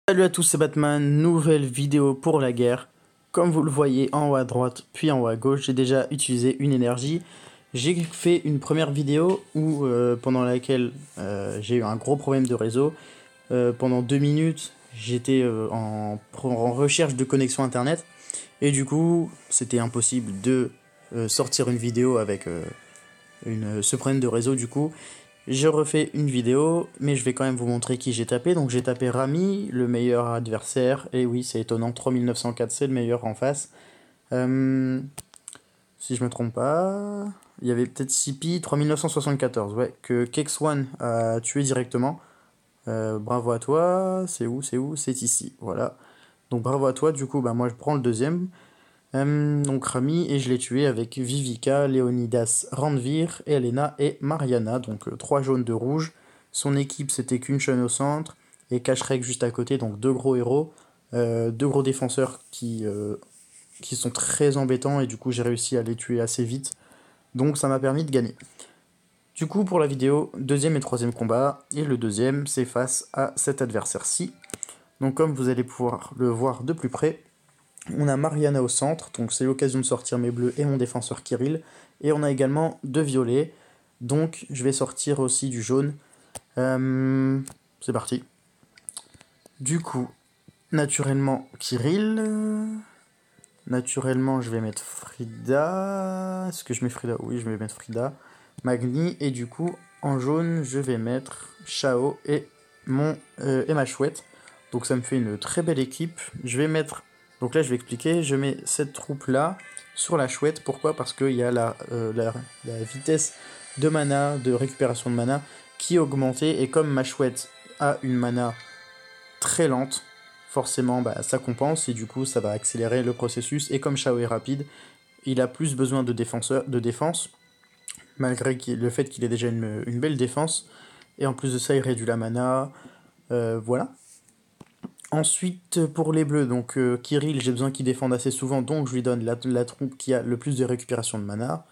Salut à tous, c'est Batman, nouvelle vidéo pour la guerre. Comme vous le voyez en haut à droite, puis en haut à gauche, j'ai déjà utilisé une énergie. J'ai fait une première vidéo pendant laquelle j'ai eu un gros problème de réseau. Pendant 2 minutes, j'étais en recherche de connexion internet. Et du coup, c'était impossible de sortir une vidéo avec ce problème de réseau du coup. Je refais une vidéo, mais je vais quand même vous montrer qui j'ai tapé. Donc j'ai tapé Rami, le meilleur adversaire. Et oui, c'est étonnant, 3904, c'est le meilleur en face. Si je me trompe pas, il y avait peut-être Sipi, 3974, ouais, que Kex1 a tué directement. Bravo à toi, c'est où? C'est ici, voilà. Donc bravo à toi, du coup, bah, moi je prends le deuxième. Donc Rami, et je l'ai tué avec Vivica, Leonidas, Randvir, et Elena et Mariana, donc 3 jaunes, 2 rouges. Son équipe c'était Kunshan au centre, et Kashrek juste à côté, donc 2 gros héros, 2 gros défenseurs qui sont très embêtants, et du coup j'ai réussi à les tuer assez vite, donc ça m'a permis de gagner. Du coup pour la vidéo, deuxième et troisième combat, et le deuxième c'est face à cet adversaire-ci. Donc comme vous allez pouvoir le voir de plus près, on a Mariana au centre, donc c'est l'occasion de sortir mes bleus et mon défenseur Kirill. Et on a également 2 violets, donc je vais sortir aussi du jaune. C'est parti. Du coup, naturellement Kirill. Naturellement, je vais mettre Frida. Est-ce que je mets Frida? Oui, je vais mettre Frida. Magni. Et du coup, en jaune, je vais mettre Shao et ma chouette. Donc ça me fait une très belle équipe. Je vais mettre... Donc là, je vais expliquer. Je mets cette troupe-là sur la chouette. Pourquoi? Parce qu'il y a la vitesse de mana, de récupération de mana, qui est augmentée. Et comme ma chouette a une mana très lente, forcément bah, ça compense et du coup ça va accélérer le processus. Et comme Shao est rapide, il a plus besoin de défense, malgré le fait qu'il ait déjà une belle défense. Et en plus de ça, il réduit la mana. Voilà. Ensuite, pour les bleus, donc Kirill, j'ai besoin qu'il défende assez souvent, donc je lui donne la troupe qui a le plus de récupération de mana.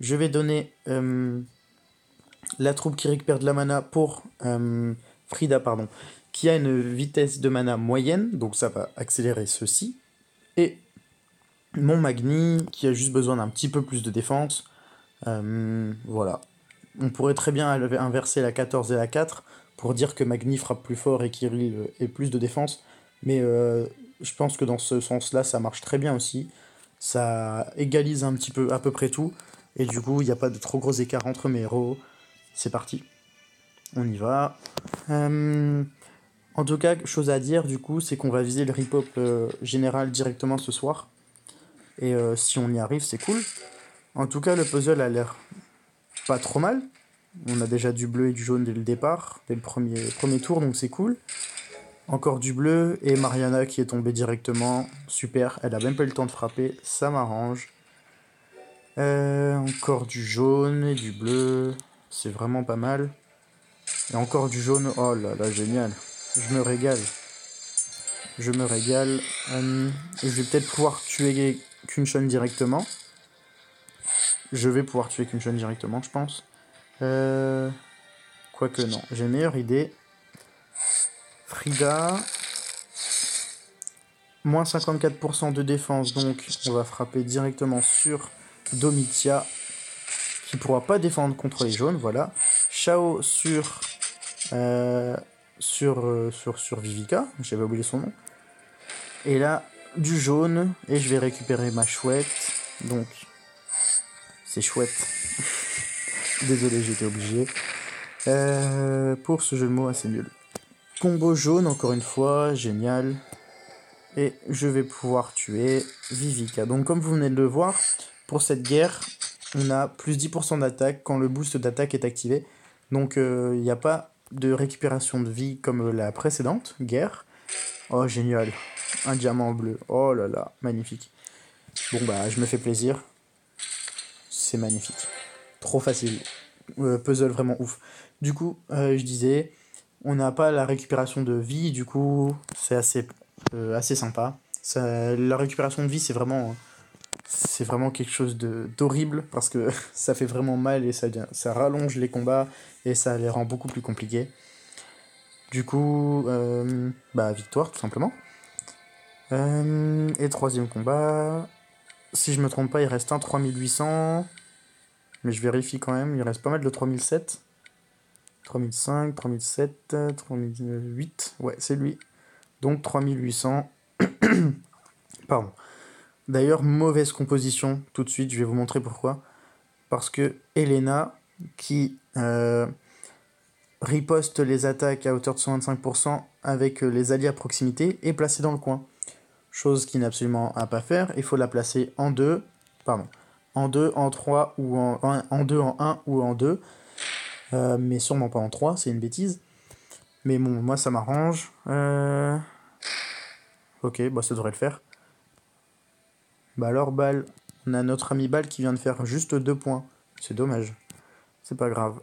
Je vais donner la troupe qui récupère de la mana pour Frida, pardon, qui a une vitesse de mana moyenne, donc ça va accélérer ceci. Et mon Magni, qui a juste besoin d'un petit peu plus de défense. Voilà. On pourrait très bien inverser la 14 et la 4 pour dire que Magni frappe plus fort et Kirill ait plus de défense. Mais je pense que dans ce sens-là, ça marche très bien aussi. Ça égalise un petit peu à peu près tout. Et du coup, il n'y a pas de trop gros écart entre mes héros. C'est parti. On y va. En tout cas, chose à dire, du coup, c'est qu'on va viser le rip-hop général directement ce soir. Et si on y arrive, c'est cool. En tout cas, le puzzle a l'air pas trop mal. On a déjà du bleu et du jaune dès le départ, dès le premier tour, donc c'est cool. Encore du bleu et Mariana qui est tombée directement. Super, elle a même pas eu le temps de frapper, ça m'arrange. Encore du jaune et du bleu, c'est vraiment pas mal. Et encore du jaune, oh là là, génial. Je me régale. Je me régale. Je vais peut-être pouvoir tuer Kunshan directement. Je vais pouvoir tuer Kunshan directement, je pense. Quoique non, j'ai une meilleure idée. Frida. Moins 54% de défense, donc on va frapper directement sur Domitia, qui pourra pas défendre contre les jaunes, voilà. Shao sur Vivica, j'avais oublié son nom. Et là, du jaune, et je vais récupérer ma chouette, donc c'est chouette. Désolé, j'étais obligé. Pour ce jeu de mots assez nul. Combo jaune, encore une fois, génial. Et je vais pouvoir tuer Vivica. Donc comme vous venez de le voir, pour cette guerre, on a plus 10% d'attaque quand le boost d'attaque est activé. Donc il n'y a pas de récupération de vie comme la précédente guerre. Oh génial, un diamant bleu. Oh là là, magnifique. Bon bah je me fais plaisir. C'est magnifique. Trop facile. Puzzle vraiment ouf. Du coup, je disais, on n'a pas la récupération de vie, du coup c'est assez sympa. La récupération de vie, c'est vraiment quelque chose d'horrible parce que ça fait vraiment mal et ça rallonge les combats et ça les rend beaucoup plus compliqués. Du coup, bah victoire tout simplement. Et troisième combat, si je me trompe pas, il reste un 3800, mais je vérifie quand même, il reste pas mal de 3007, 3005, 3007, 3008, ouais c'est lui, donc 3800, pardon. D'ailleurs, mauvaise composition, tout de suite, je vais vous montrer pourquoi. Parce que Elena, qui riposte les attaques à hauteur de 125% avec les alliés à proximité, est placée dans le coin. Chose qui n'est absolument à pas faire, il faut la placer en 2, pardon, en 2, en 3 ou en 2, en 1 ou en 2, mais sûrement pas en 3, c'est une bêtise. Mais bon, moi ça m'arrange. Ok, bah ça devrait le faire. Bah alors, Bal, on a notre ami Bal qui vient de faire juste 2 points. C'est dommage. C'est pas grave.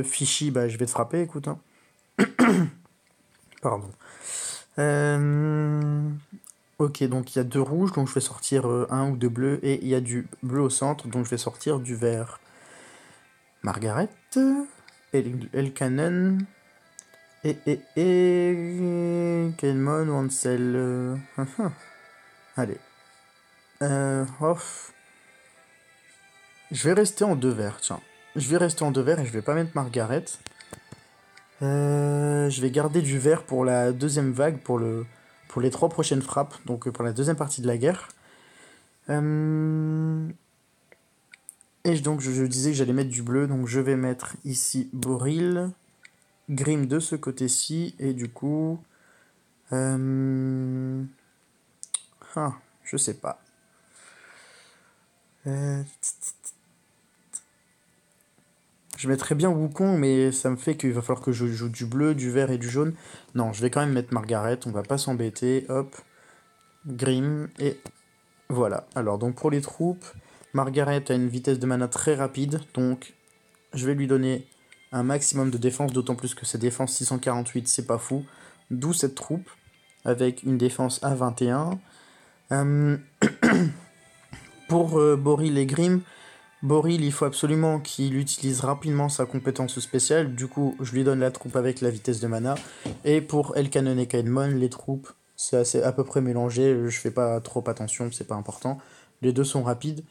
Fichy, bah je vais te frapper, écoute. Hein. Pardon. Ok, donc il y a 2 rouges, donc je vais sortir 1 ou 2 bleus. Et il y a du bleu au centre, donc je vais sortir du vert. Margaret. Elkanen. Et. Kelmon, Wansel. Allez. Off. Je vais rester en 2 verts, tiens. Je vais rester en 2 verts et je vais pas mettre Margaret. Je vais garder du vert pour la deuxième vague, pour les 3 prochaines frappes, donc pour la deuxième partie de la guerre. Et donc je disais que j'allais mettre du bleu, donc je vais mettre ici Boril, Grim de ce côté-ci, et du coup... je sais pas. Je mettrais bien Wukong, mais ça me fait qu'il va falloir que je joue du bleu, du vert et du jaune. Non, je vais quand même mettre Margaret, on va pas s'embêter. Hop, Grim, et voilà. Alors, donc pour les troupes, Margaret a une vitesse de mana très rapide, donc je vais lui donner un maximum de défense, d'autant plus que sa défense 648, c'est pas fou. D'où cette troupe, avec une défense à 21. Pour Boril et Grim, Boril, il faut absolument qu'il utilise rapidement sa compétence spéciale. Du coup, je lui donne la troupe avec la vitesse de mana. Et pour Elkanon et Kaedmon, les troupes, c'est à peu près mélangé. Je fais pas trop attention, c'est pas important. Les deux sont rapides.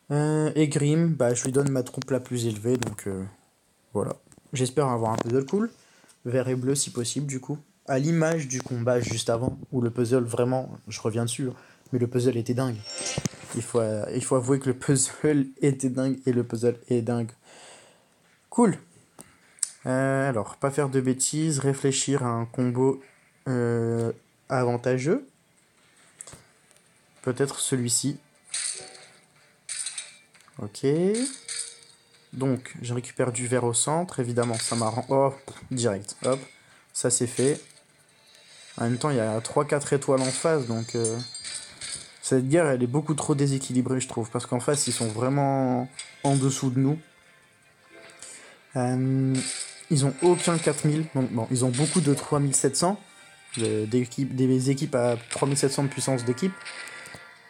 Et Grim, bah, je lui donne ma troupe la plus élevée. Donc voilà. J'espère avoir un puzzle cool. Vert et bleu si possible, du coup. À l'image du combat juste avant, où le puzzle, vraiment, je reviens dessus, mais le puzzle était dingue. Il faut avouer que le puzzle était dingue et le puzzle est dingue. Cool. Alors, pas faire de bêtises, réfléchir à un combo avantageux. Peut-être celui-ci. Ok. Donc, je récupère du vert au centre. Évidemment, ça m'a rendu... Oh, direct. Hop. Ça, c'est fait. En même temps, il y a 3-4 étoiles en face, donc... Cette guerre, elle est beaucoup trop déséquilibrée, je trouve. Parce qu'en face, ils sont vraiment en dessous de nous. Ils ont aucun 4000. Donc, bon, ils ont beaucoup de 3700. Des équipes à 3700 de puissance d'équipe.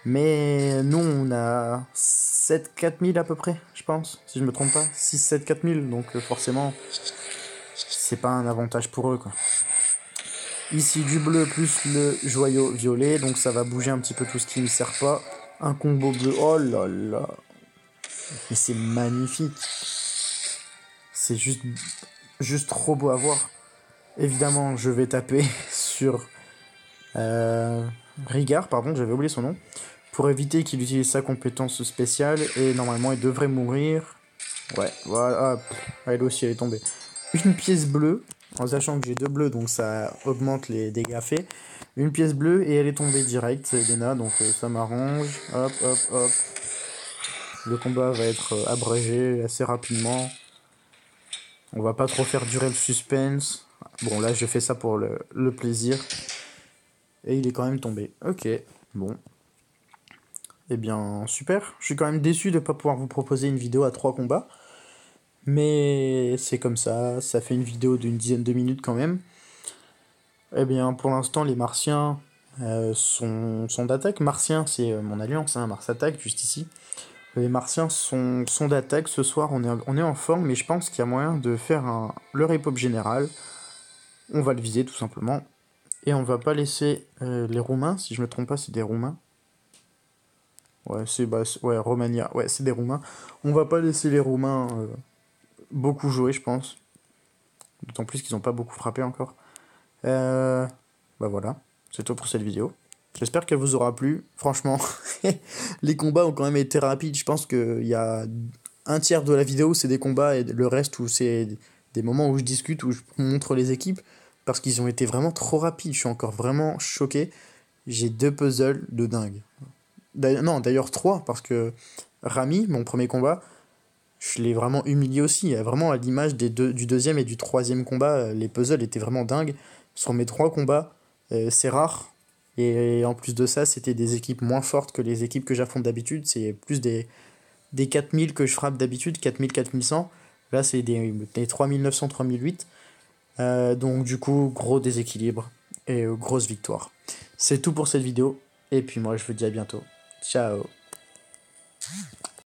Mais nous, on a 7-4000 à peu près, je pense. Si je me trompe pas. 6-7-4000. Donc forcément, c'est pas un avantage pour eux, quoi. Ici, du bleu plus le joyau violet. Donc ça va bouger un petit peu tout ce qui ne sert pas. Un combo bleu. Oh là là. Mais c'est magnifique. C'est juste trop beau à voir. Évidemment, je vais taper sur Rigard, pardon, j'avais oublié son nom, pour éviter qu'il utilise sa compétence spéciale, et normalement il devrait mourir. Ouais, voilà, elle aussi elle est tombée. Une pièce bleue, en sachant que j'ai 2 bleus, donc ça augmente les dégâts faits. Une pièce bleue, et elle est tombée direct, c'est Elena, donc ça m'arrange. Hop, hop, hop. Le combat va être abrégé assez rapidement. On va pas trop faire durer le suspense. Bon, là, je fais ça pour le plaisir. Et il est quand même tombé. Ok, bon. Eh bien, super. Je suis quand même déçu de ne pas pouvoir vous proposer une vidéo à 3 combats. Mais c'est comme ça. Ça fait une vidéo d'une dizaine de minutes quand même. Eh bien, pour l'instant, les Martiens sont d'attaque. Martien, c'est mon alliance, hein, Mars attaque, juste ici. Les Martiens sont d'attaque. Ce soir, on est en forme, mais je pense qu'il y a moyen de faire le repop général. On va le viser tout simplement. Et on va pas laisser les Roumains, si je me trompe pas, c'est des Roumains. Ouais, ouais, Romania, ouais, c'est des Roumains. On va pas laisser les Roumains beaucoup jouer, je pense. D'autant plus qu'ils ont pas beaucoup frappé encore. Bah voilà, c'est tout pour cette vidéo. J'espère qu'elle vous aura plu. Franchement, les combats ont quand même été rapides. Je pense qu'il y a un tiers de la vidéo, c'est des combats, et le reste, où c'est des moments où je discute, où je montre les équipes, parce qu'ils ont été vraiment trop rapides. Je suis encore vraiment choqué. J'ai 2 puzzles de dingue. Non, d'ailleurs 3, parce que Rami, mon premier combat, je l'ai vraiment humilié aussi. Vraiment, à l'image du deuxième et du troisième combat, les puzzles étaient vraiment dingues. Sur mes 3 combats, c'est rare. Et en plus de ça, c'était des équipes moins fortes que les équipes que j'affronte d'habitude. C'est plus des 4000 que je frappe d'habitude, 4000, 4100. Là, c'est des 3900, 3008. Donc du coup, gros déséquilibre et grosse victoire. C'est tout pour cette vidéo. Et puis moi, je vous dis à bientôt. Ciao.